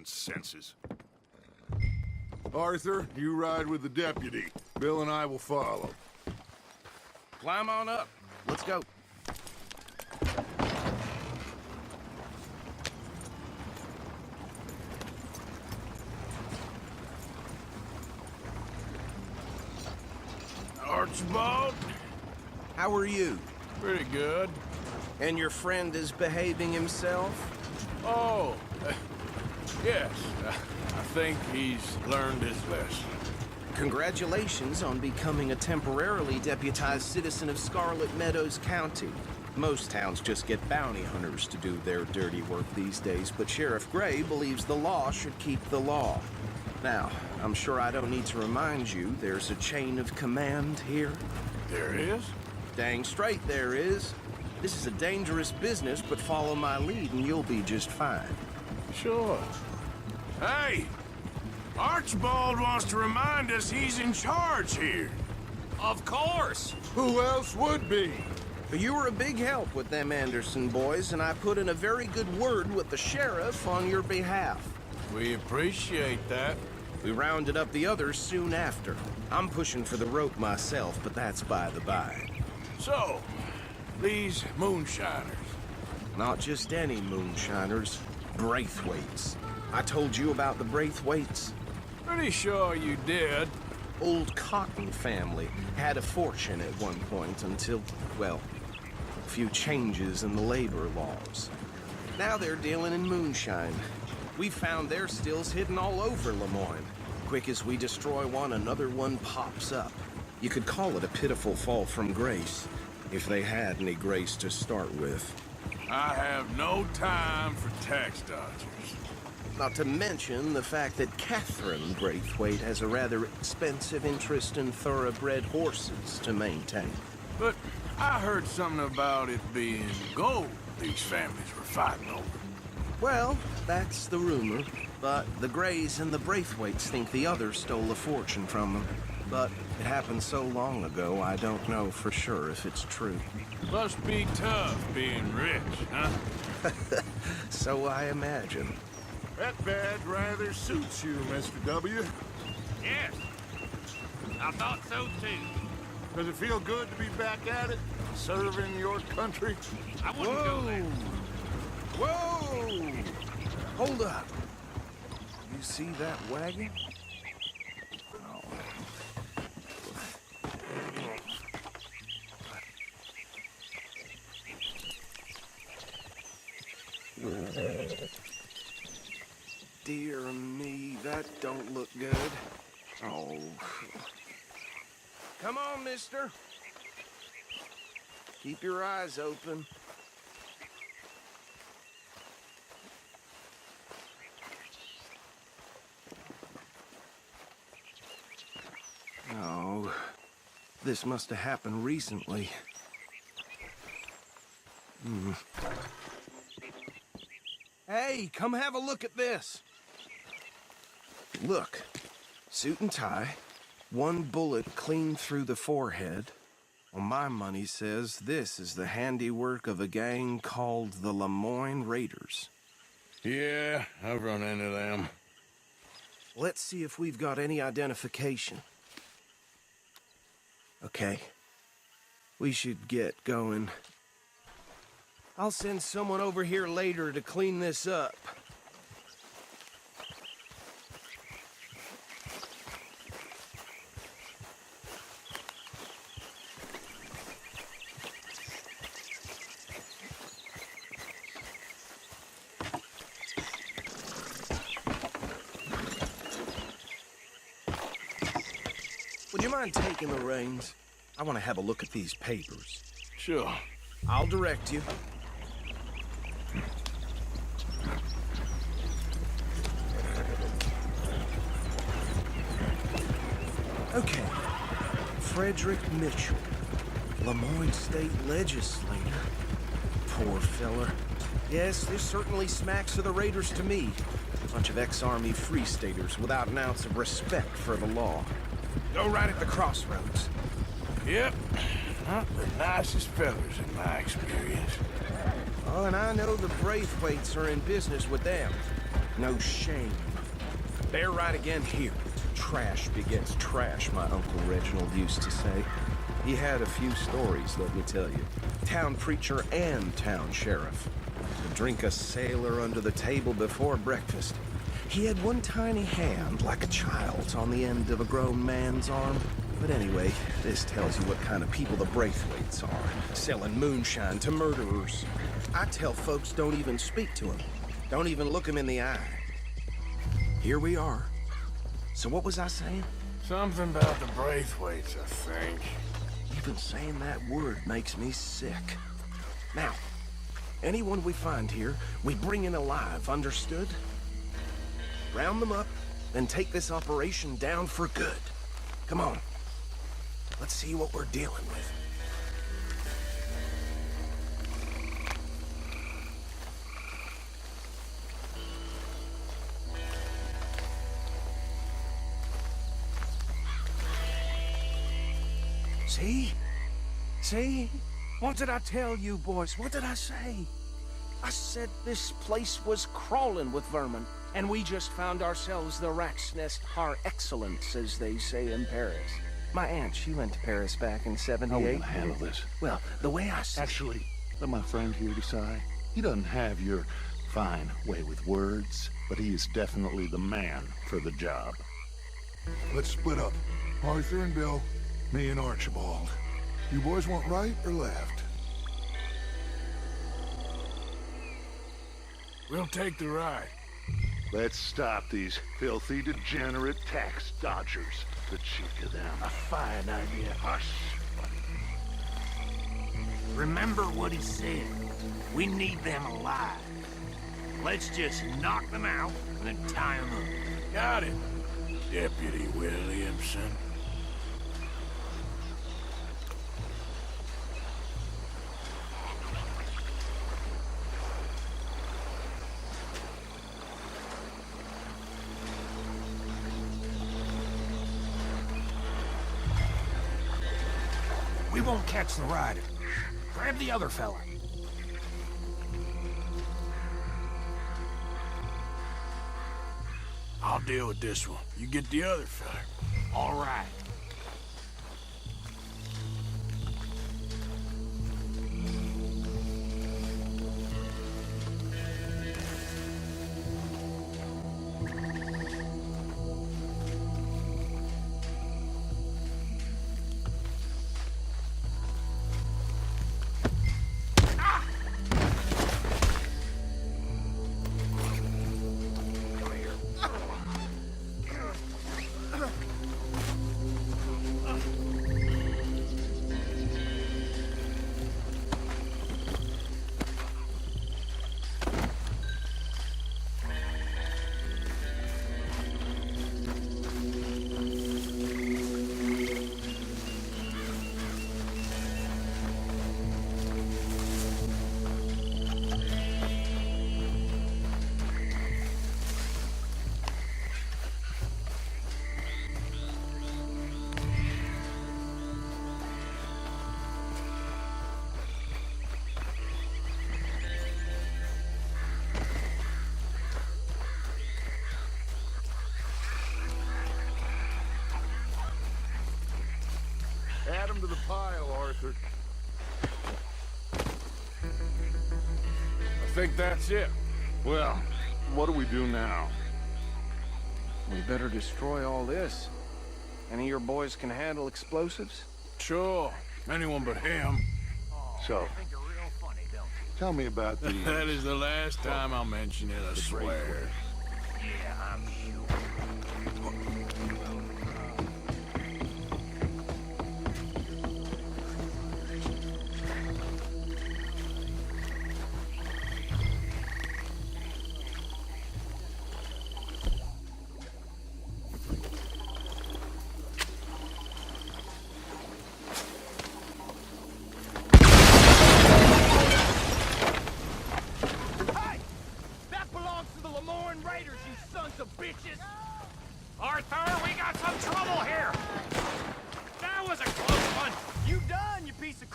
Senses. Arthur, you ride with the deputy. Bill and I will follow. Climb on up. Let's go. Archibald? How are you? Pretty good. And your friend is behaving himself? Oh, yes. I think he's learned his lesson. Congratulations on becoming a temporarily deputized citizen of Scarlet Meadows County. Most towns just get bounty hunters to do their dirty work these days, but Sheriff Gray believes the law should keep the law. Now, I'm sure I don't need to remind you there's a chain of command here. There is? Dang straight there is. This is a dangerous business, but follow my lead and you'll be just fine. Sure. Hey! Archibald wants to remind us he's in charge here. Of course! Who else would be? But you were a big help with them Anderson boys, and I put in a very good word with the sheriff on your behalf. We appreciate that. We rounded up the others soon after. I'm pushing for the rope myself, but that's by the by. So, these moonshiners. Not just any moonshiners, Braithwaites. I told you about the Braithwaites? Pretty sure you did. Old Cotton family had a fortune at one point until, well, a few changes in the labor laws. Now they're dealing in moonshine. We found their stills hidden all over Lemoyne. Quick as we destroy one, another one pops up. You could call it a pitiful fall from grace, if they had any grace to start with. I have no time for tax dodgers. Not to mention the fact that Catherine Braithwaite has a rather expensive interest in thoroughbred horses to maintain. But I heard something about it being gold these families were fighting over. Well, that's the rumor. But the Grays and the Braithwaites think the others stole a fortune from them. But it happened so long ago, I don't know for sure if it's true. Must be tough being rich, huh? So I imagine. That badge rather suits you, Mr. W. Yes. I thought so too. Does it feel good to be back at it? Serving your country? I wouldn't go there. Whoa! Hold up. You see that wagon? Oh. Dear me, that don't look good. Oh. Come on, mister. Keep your eyes open. Oh, this must have happened recently. Hey, come have a look at this. Look, suit and tie, one bullet clean through the forehead. Well, my money says this is the handiwork of a gang called the Lemoyne Raiders. Yeah, I've run into them. Let's see if we've got any identification. Okay. We should get going. I'll send someone over here later to clean this up. Would you mind taking the reins? I want to have a look at these papers. Sure. I'll direct you. Okay. Frederick Mitchell, Lemoyne State Legislator. Poor feller. Yes, this certainly smacks of the Raiders to me. A bunch of ex-Army Free Staters without an ounce of respect for the law. Go right at the crossroads. Yep. Not the nicest fellas in my experience. Oh, and I know the Braithwaites are in business with them. No shame. Bear right again here. Trash begets trash, my Uncle Reginald used to say. He had a few stories, let me tell you. Town preacher and town sheriff. To drink a sailor under the table before breakfast. He had one tiny hand, like a child's, on the end of a grown man's arm. But anyway, this tells you what kind of people the Braithwaites are. Selling moonshine to murderers. I tell folks don't even speak to him. Don't even look him in the eye. Here we are. So what was I saying? Something about the Braithwaites, I think. Even saying that word makes me sick. Now, anyone we find here, we bring in alive, understood? Round them up, and take this operation down for good. Come on. Let's see what we're dealing with. See? See? What did I tell you, boys? What did I say? I said this place was crawling with vermin, and we just found ourselves the rat's nest par excellence, as they say in Paris. My aunt, she went to Paris back in '78. How are we gonna handle this? Well, the way I see Actually, let my friend here decide. He doesn't have your fine way with words, but he is definitely the man for the job. Let's split up. Arthur and Bill, me and Archibald. You boys want right or left? We'll take the ride. Let's stop these filthy, degenerate tax dodgers. The cheek of them. A fine idea. Hush. Remember what he said. We need them alive. Let's just knock them out and then tie them up. Got it, Deputy Williamson. We won't catch the rider. Grab the other fella. I'll deal with this one. You get the other fella. All right. Add him to the pile, Arthur. I think that's it. Well, what do we do now? we better destroy all this. Any of your boys can handle explosives? Sure. Anyone but him. So, Think you're real funny, don't you? tell me about the... That is the last time I'll mention it, I swear. Yeah, I'm sure. Arthur, we got some trouble here! That was a close one! You done, you piece of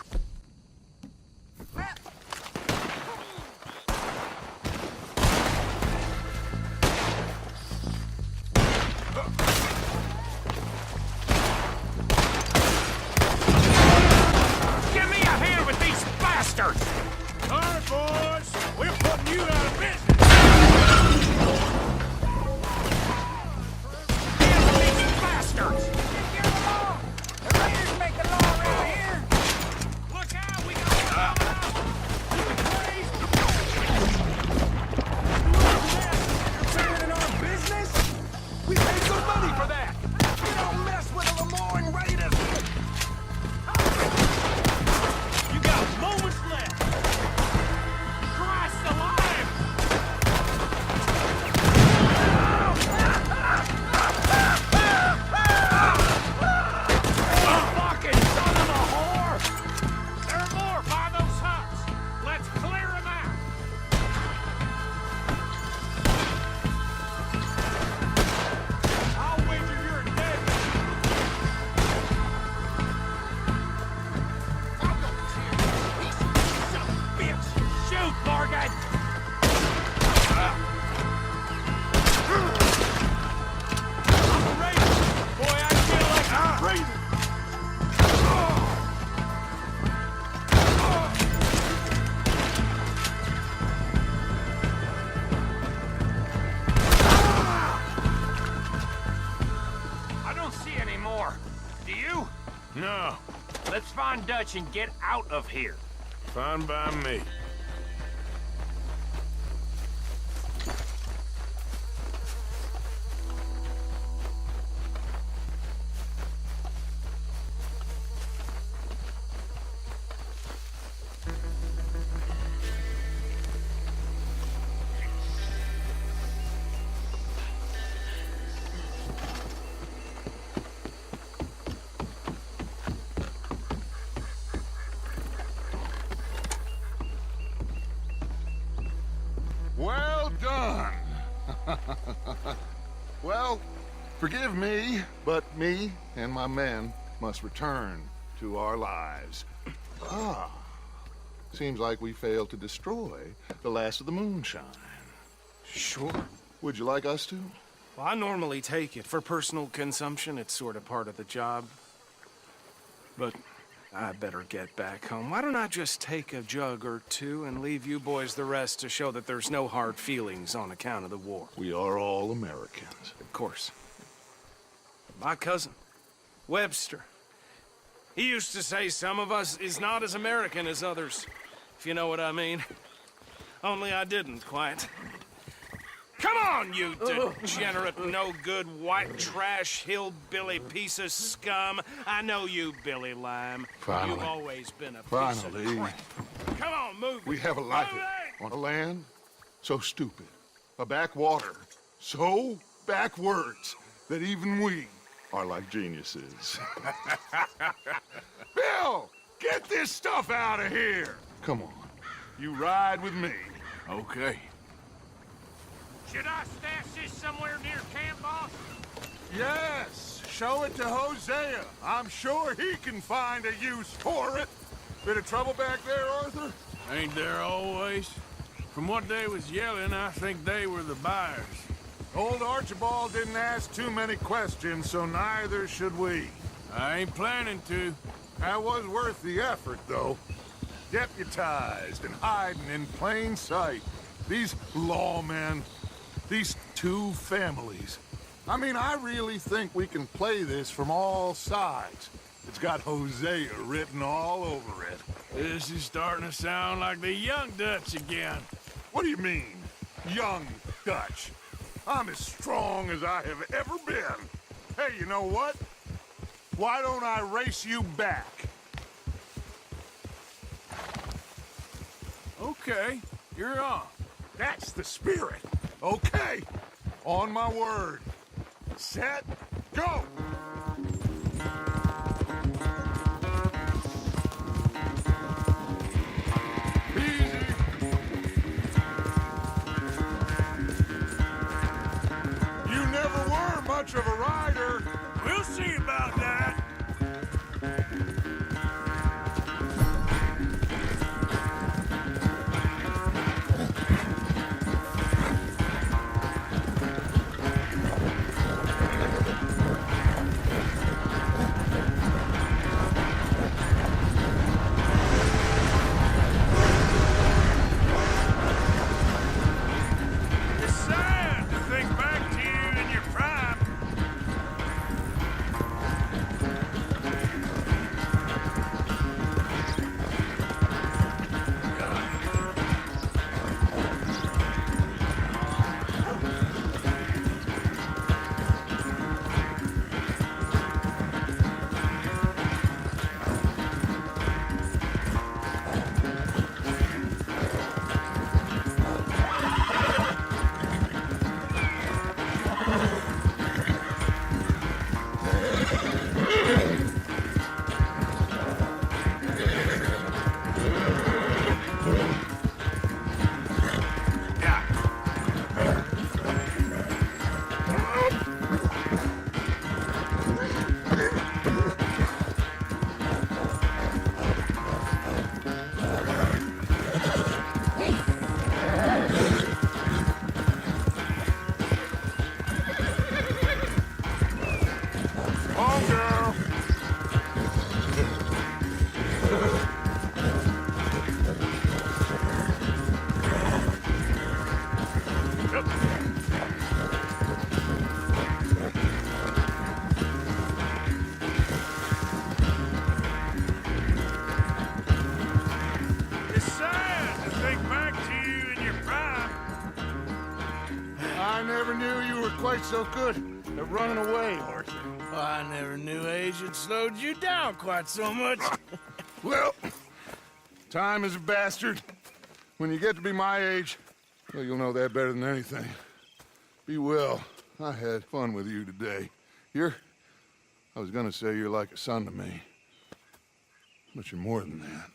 crap! No, Let's find Dutch and get out of here. fine by me. Well done. Well, forgive me, but me and my men must return to our lives. Ah, seems like we failed to destroy the last of the moonshine. Sure. Would you like us to? Well, I normally take it. For personal consumption, it's sort of part of the job. But I better get back home. Why don't I just take a jug or two and leave you boys the rest to show that there's no hard feelings on account of the war? We are all Americans. Of course. My cousin, Webster, he used to say some of us is not as American as others, if you know what I mean. Only I didn't quite. Come on, you degenerate, no-good, white trash, hillbilly piece of scum. I know you, Billy Lime. Finally. You've always been a piece Finally. of crap. Come on, move it. We have a life Move it! on a land so stupid, a backwater so backwards that even we are like geniuses. Bill, get this stuff out of here! Come on, you ride with me. Okay. Should I stash this somewhere near camp, boss? Yes, show it to Hosea. I'm sure he can find a use for it. Bit of trouble back there, Arthur? Ain't there always? From what they was yelling, I think they were the buyers. Old Archibald didn't ask too many questions, so neither should we. I ain't planning to. That was worth the effort, though. Deputized and hiding in plain sight. These lawmen, these two families. I mean, I really think we can play this from all sides. It's got Hosea written all over it. This is starting to sound like the young Dutch again. What do you mean, young Dutch? I'm as strong as I have ever been. Hey, you know what? Why don't I race you back? Okay, you're on. That's the spirit. Okay, on my word. Set, go! Easy. You never were much of a rider. We'll see about that. It's sad to think back to you in your prime. On, girl. quite so good at running away, Arthur. Well, I never knew age had slowed you down quite so much. Well, time is a bastard. When you get to be my age, well, you'll know that better than anything. Be well. I had fun with you today. I was gonna say you're like a son to me. But you're more than that.